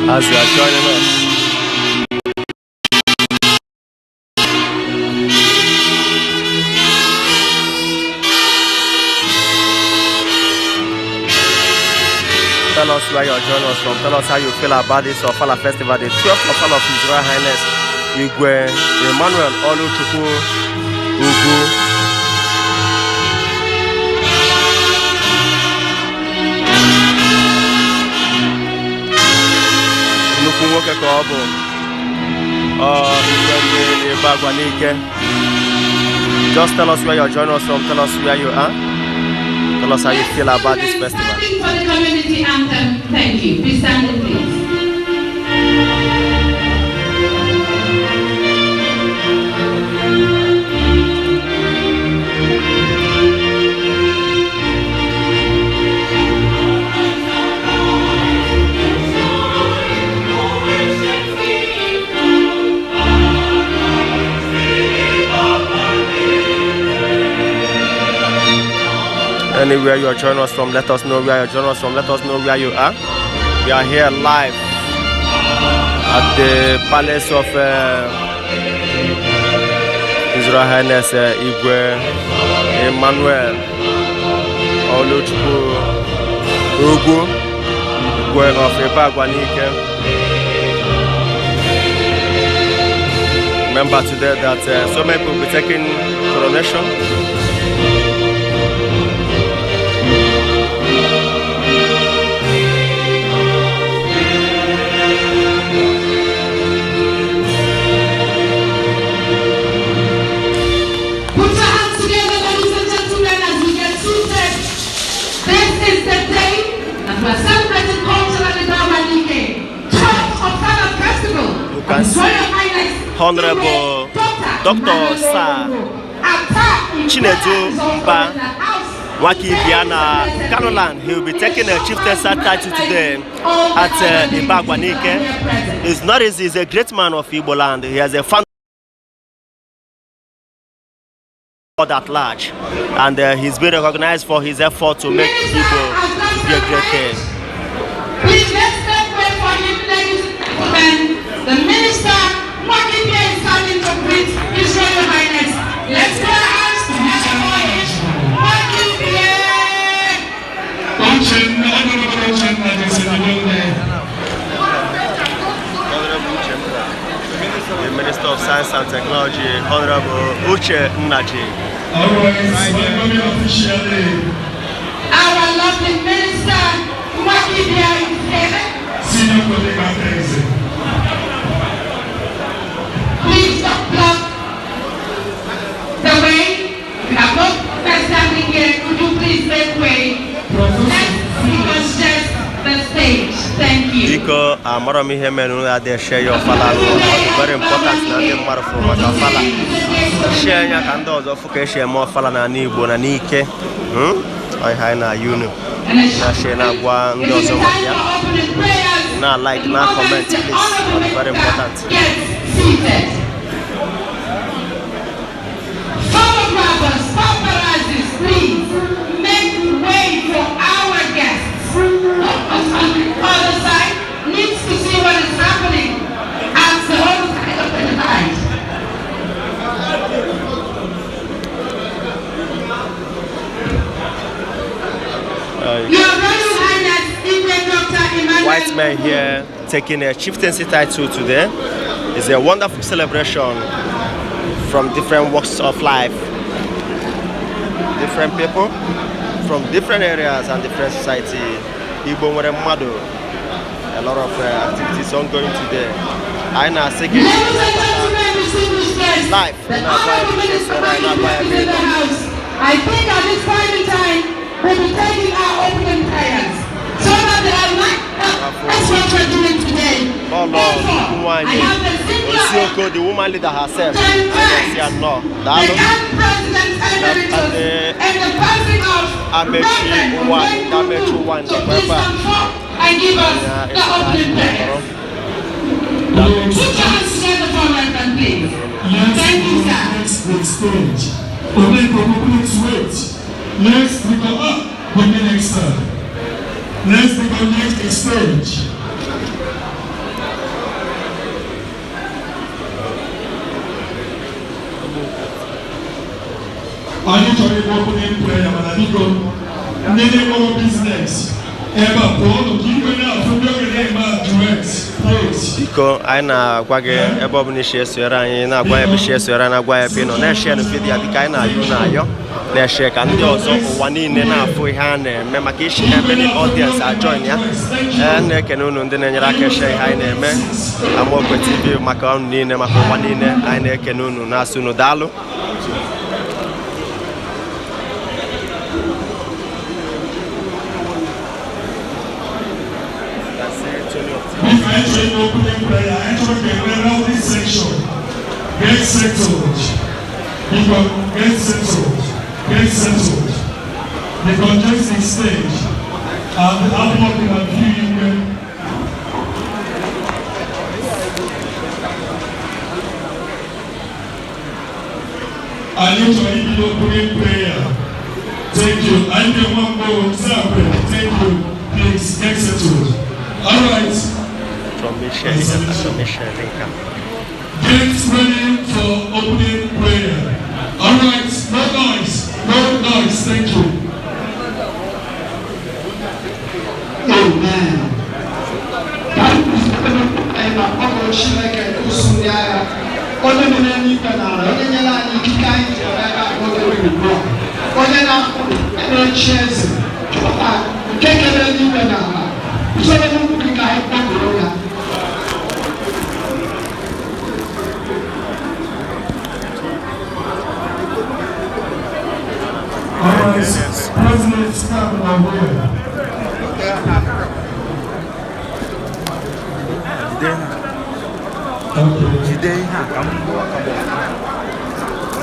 as you are joining us. Tell us where you're joining us from. Tell us how you feel about this Offala festival, the 12th Offala of His Royal Highness Igwe Emmanuel Ugwu. Ibagwa. Just tell us where you're joining us from. Tell us where you are. Tell us how you feel about this festival. For the community anthem. Thank you. Please stand in, please. Anywhere you are joining us from, let us know where you are joining us from. Let us know where you are. We are here live at the palace of His Royal Highness Igwe Emmanuel Ugwu of Ibagwa. Remember today that so many people will be taking coronation. Honorable Dr. Sir Chinedu Ba Waki Biana Carolan, he will be taking a chieftain title today at Ibagwa. It's not easy, he's a great man of Igbo land. He has a fun at large, and he's been recognized for his effort to make Igbo to be a great thing. Please let's make way for him, ladies and gentlemen. The minister is coming to greet His Royal Highness. Let's go hands together for him. The Minister of Science and Technology, Honorable Uche Nnaji. Our lovely minister, Mwakibia, is here. Senior colleague, please don't block the way. We have no standing here. Could you please make way? Let's just the stage. Thank you. Because Emmanuel they share your Offala. Very important na ndị mmadụ from Offala. Share ya ka ndị ọzọ fụka share more Offala na Igbo na n'ike. Hi na you. Na share na gwa ndị ọzọ maka ya. Na like na comment please. Very important. Seated. Photographers, paparazzis, please make way for our guests. On the other side needs to see what is happening at the other side of the divide. Your Royal Highness, Igwe Dr. Emmanuel. White man here taking a chieftaincy title today. It's a wonderful celebration from different walks of life, different people from different areas and different society. Igbo nwere mmadụ, a lot of activities ongoing today. I na singing live. I think at this point in time we'll be taking our opening prayers. So that they are like that's what we're doing today. Oh Lord, the woman leader herself. The president emeritus and the passing of Reverend please come forth and give us the opening prayer. Put your hands together for Reverend, please. Thank you, sir. Next stage. Please wait. Let's go up the next step. Let's go next stage. anyị chọrọ ịgba opening prayer mana biko ndị na-enwere business ebe a pụọ n'oge igwe na-afụ ndị oge na-eme address please. Biko anyị na-agwa gị ebe ọ bụla isi esonyere anyị na-agwa ebe isi esonyere na-agwa ebe ị nọ na-eshe vidiyo ya biko anyị na-ayọ na-eshe ka ndị ọzọ ụwa niile na-afụ ihe a na-eme maka isi ebe ndị ọdịensị ajoin ya. Na-ekene unu ndị na-enyere aka eshe ihe anyị na-eme Amaokwe TV maka ọnụ niile maka ụwa niile anyị na-ekene unu na-asụ unu daalụ. If I enter in opening prayer, I enter the this section. Get settled. Because get settled. Get settled. The congested stage. And the outlook in a few years. I need to end the opening prayer. Thank you. I need one more example. Thank you. Please get settled. All right. Get ready for opening prayer. All right, no noise, thank you. Amen. President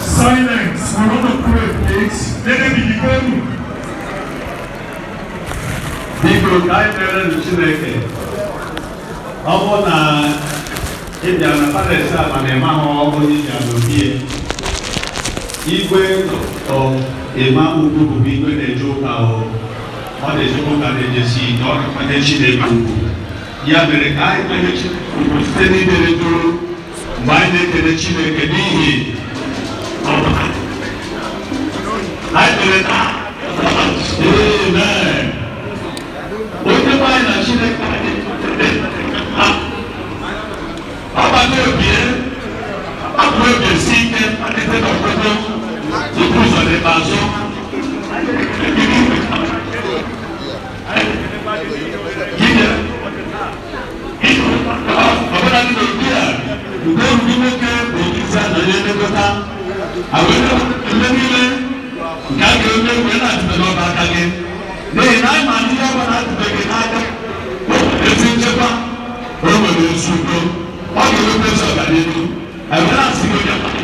silence. We want to pray, please. Let them be going. People, I tell you, Chineke. Ọbụ na ịbịa na Paris a ma na-eme ahụ ọbụ ịbịa n'obi Igwe Emma Ugwu bụ Igwe na-eje ụka ọ na-eje ụka na-ejesi ike ọ na-akwanye Chineke ugwu ya mere ka anyị kwenye Chineke site n'ibere duru mgbe anyị na-ekele Chineke n'ihi anyị kpere na amen onye bụ anyị na Chineke ọgbata obi akpụ ebesi ike adịte n'ọkpụkpụ tupu ụzọ dị n'azụ ọbụla ndị n'obi a udo ndị nwoke bụ isi a na onye nlekọta eme niile nke a ga-eme mgbe na-atụbe n'ọba aka gị n'ihi na anyị ma ndị ọbụla na-atụbe gị n'aka ezi nchekwa o nwere ezi udo ọ ga-ewepụ ezi ọganihu anyị na-asị gị onye mmadụ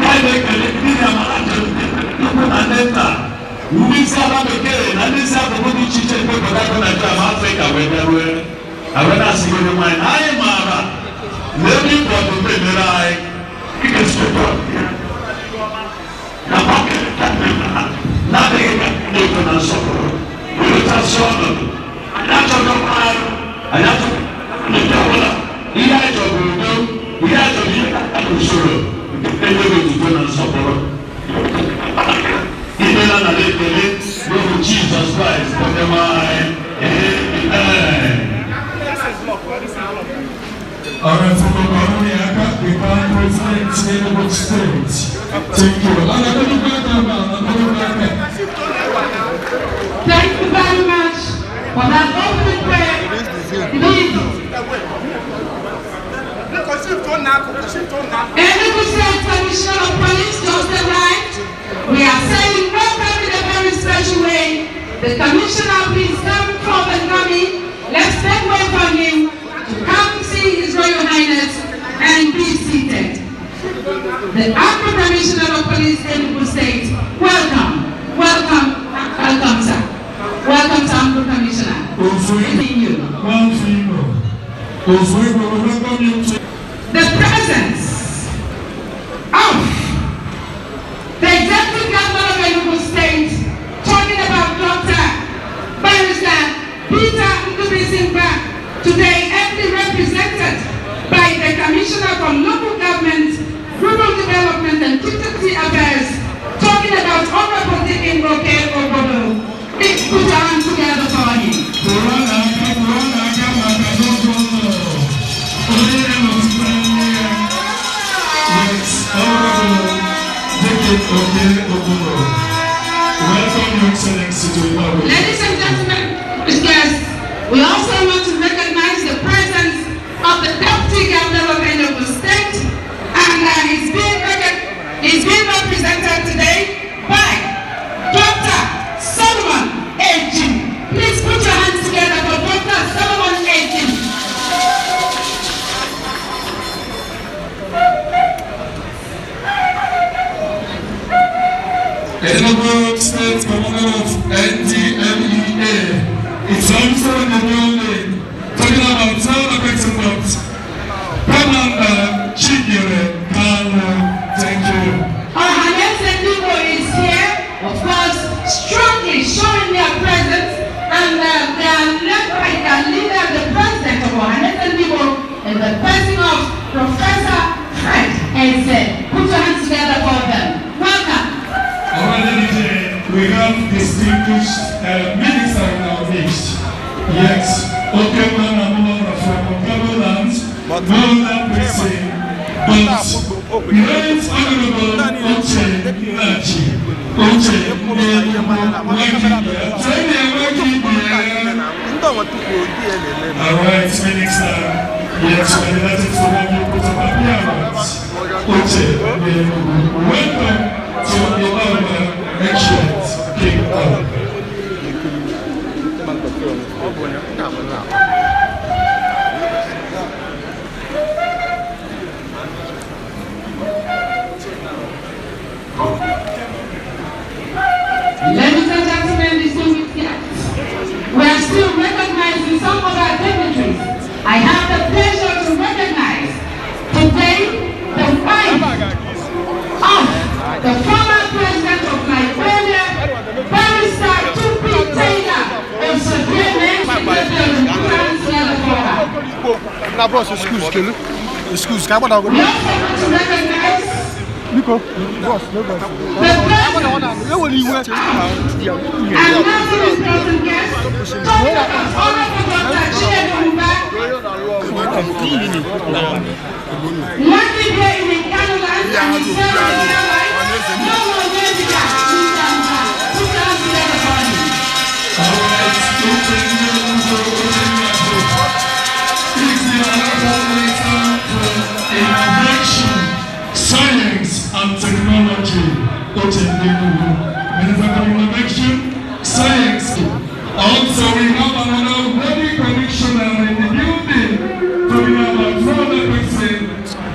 anyị na-ekele ndị amara ukwu na ndị nta ndị isi ala bekee na ndị isi akụkụ dị iche iche nke obodo akụ Naịjirịa ma Afrịka wee bịarue anyị na-asị gị onye nwanyị na anyị maara na ebe ịbụ ọdụm emere anyị ịga-esokwa na-adịghị ka n'ego na nsọpụrụ weretasị ọnọdụ anyị achọghị mkpagharụ anyị achọghị ndị ọbụla ihe anyị chọrọ udo ihe anyị chọrọ ihe usoro enweghị otuto na nsọpụrụ imela na ekele n'ohu Jizọs Kraịst onye nwe anyị amen. Alright, so the president Enugu State. Thank you. Thank you very much for that opening prayer. Enugu State Commissioner of Police just arrived. We are saying welcome in a very special way. The Commissioner, please come forward, mommy. Let's take way from him to come see His Royal Highness and be seated. The Acting Commissioner of Police Enugu State, welcome, welcome, welcome, sir. Welcome, sir, Acting Commissioner. The presence of the Executive Governor of Enugu State, talking about Dr. Barrister Peter Ndubisimba, today ably represented by the Commissioner for Local Government, Rural Development and Community Affairs, talking Dr. Honorable Dikin Roke Obodo. Please put your hands together for him. Welcome, Your Excellency, to Ibagwa. Ladies and gentlemen, guests, we also want to recognize the presence of the Deputy Governor of Enugu State, and he's being represented today by Dr. Solomon Ejim. Please put your hands together for Dr. Solomon Ejim. Enugu State Governor of NDMEA. It's also in the building. Talking about celebrating about Commander Chigire Kano. Thank you. Igwe is here, of course, strongly showing their presence, and they are led by the leader, the president of Igwe, and the person of Professor Fred Eze. Put your hands together for them. Welcome. We have distinguished minister in our midst. Yes, Okeman Amora from Okabo land, Golden Prison, but Great Honorable Oche Nachi, Oche Alright, Minister, yes, we're delighted to have you put up appearance. Oche, welcome to Ibagwa HRH Kingdom. Ladies and gentlemen, distinguished guests, we are still recognizing some of our dignitaries. I have the pleasure to recognize today the wife of the former president of Nigeria, Barrister Tupi Taylor of Supreme. Excuse, can I We also want to recognize Nico, boss, no boss. the president and now this present guest, Dr. Honorable Dr. Chineduba, lucky day in the Caroline and the Sierra Leone, no more America. Put your hands together for him. Innovation, science and technology. Minister for Innovation, Science. Also, we have another wedding commissioner in the building, talking about further person,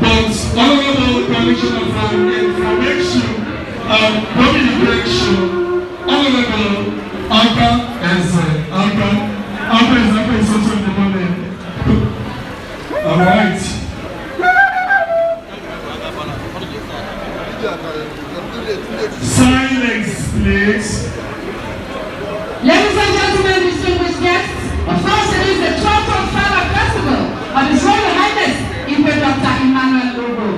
but honorable commissioner for Information and Communication, Honorable Aka Eze. Aka is also in the morning. All right. Silence, please. Ladies and gentlemen, distinguished guests, of course it is the 12th Offala Festival of His Royal Highness Igwe Dr. Emmanuel Ugwu.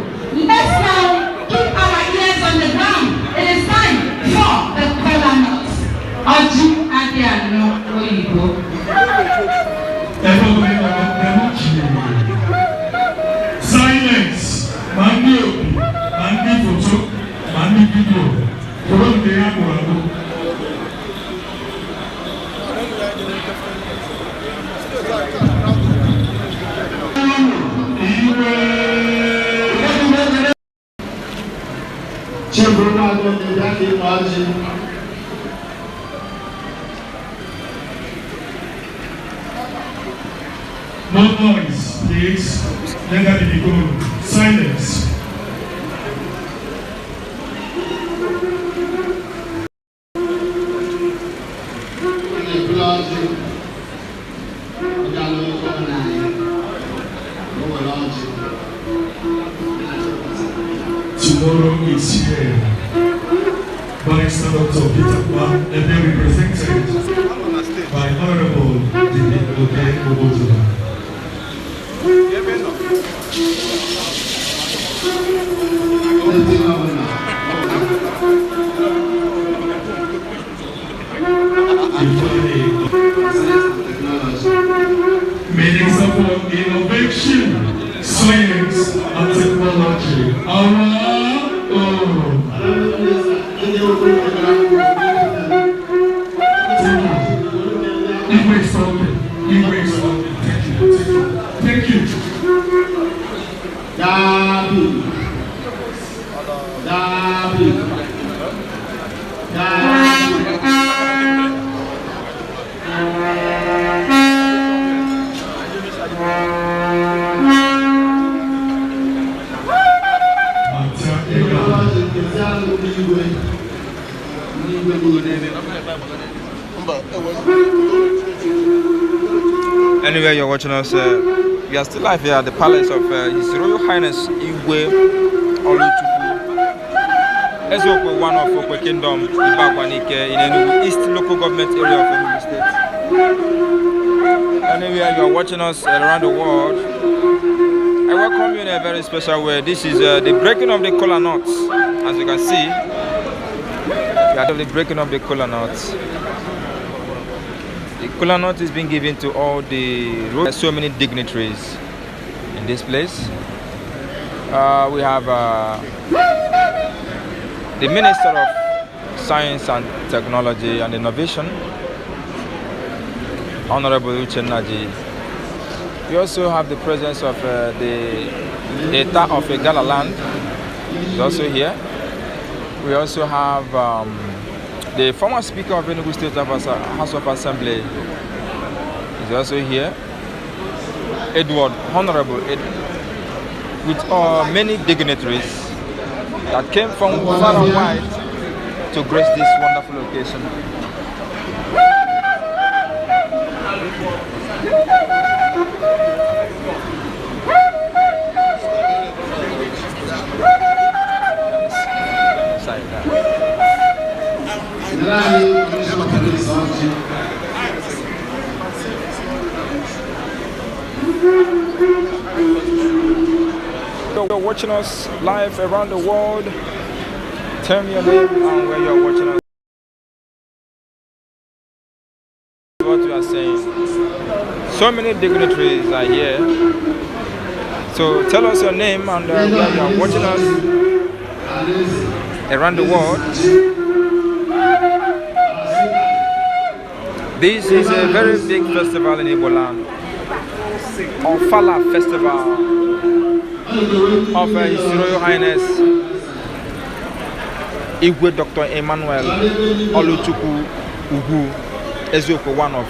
Let's now keep our ears on the ground. It is time for the kola nuts. Oji Adiano Oyibo. Silence. Mandi photo, mandi video. From the Ugwu. No noise, please. Let that be good. Silence. Tomorrow is here. Barrister Dr. Ibagwa, and they represented by Honorable Igwe Obodola. innovation, science, and technology. Igwe something. Thank you. Anyway, you're watching us, we are still live here at the palace of His Royal Highness Igwe Oluchukwu, one of Okwe Kingdom, Ibagwa in Enugu East local government area of Enugu State. Anyway, you are watching us around the world. I welcome you in a very special way. This is the breaking of the kola nuts. As you can see, we are the breaking of the kola nuts. The kola nut is being given to all the road. So many dignitaries in this place. We have the Minister of Science and Technology and Innovation, Honorable Uchennaji. We also have the presence of the Eta of Igala land is also here. We also have the former Speaker of Enugu State House of Assembly is also here. Honorable Edward, with many dignitaries that came from far and wide to grace this wonderful occasion. You're watching us live around the world. Tell me your name and where you're watching us. What you are saying. So many dignitaries are here. So tell us your name and where you are watching us around the world. This is a very big festival in Igbo land. Offala Festival of His Royal Highness Igwe Dr. Emmanuel Oluchukwu Ugwu, one of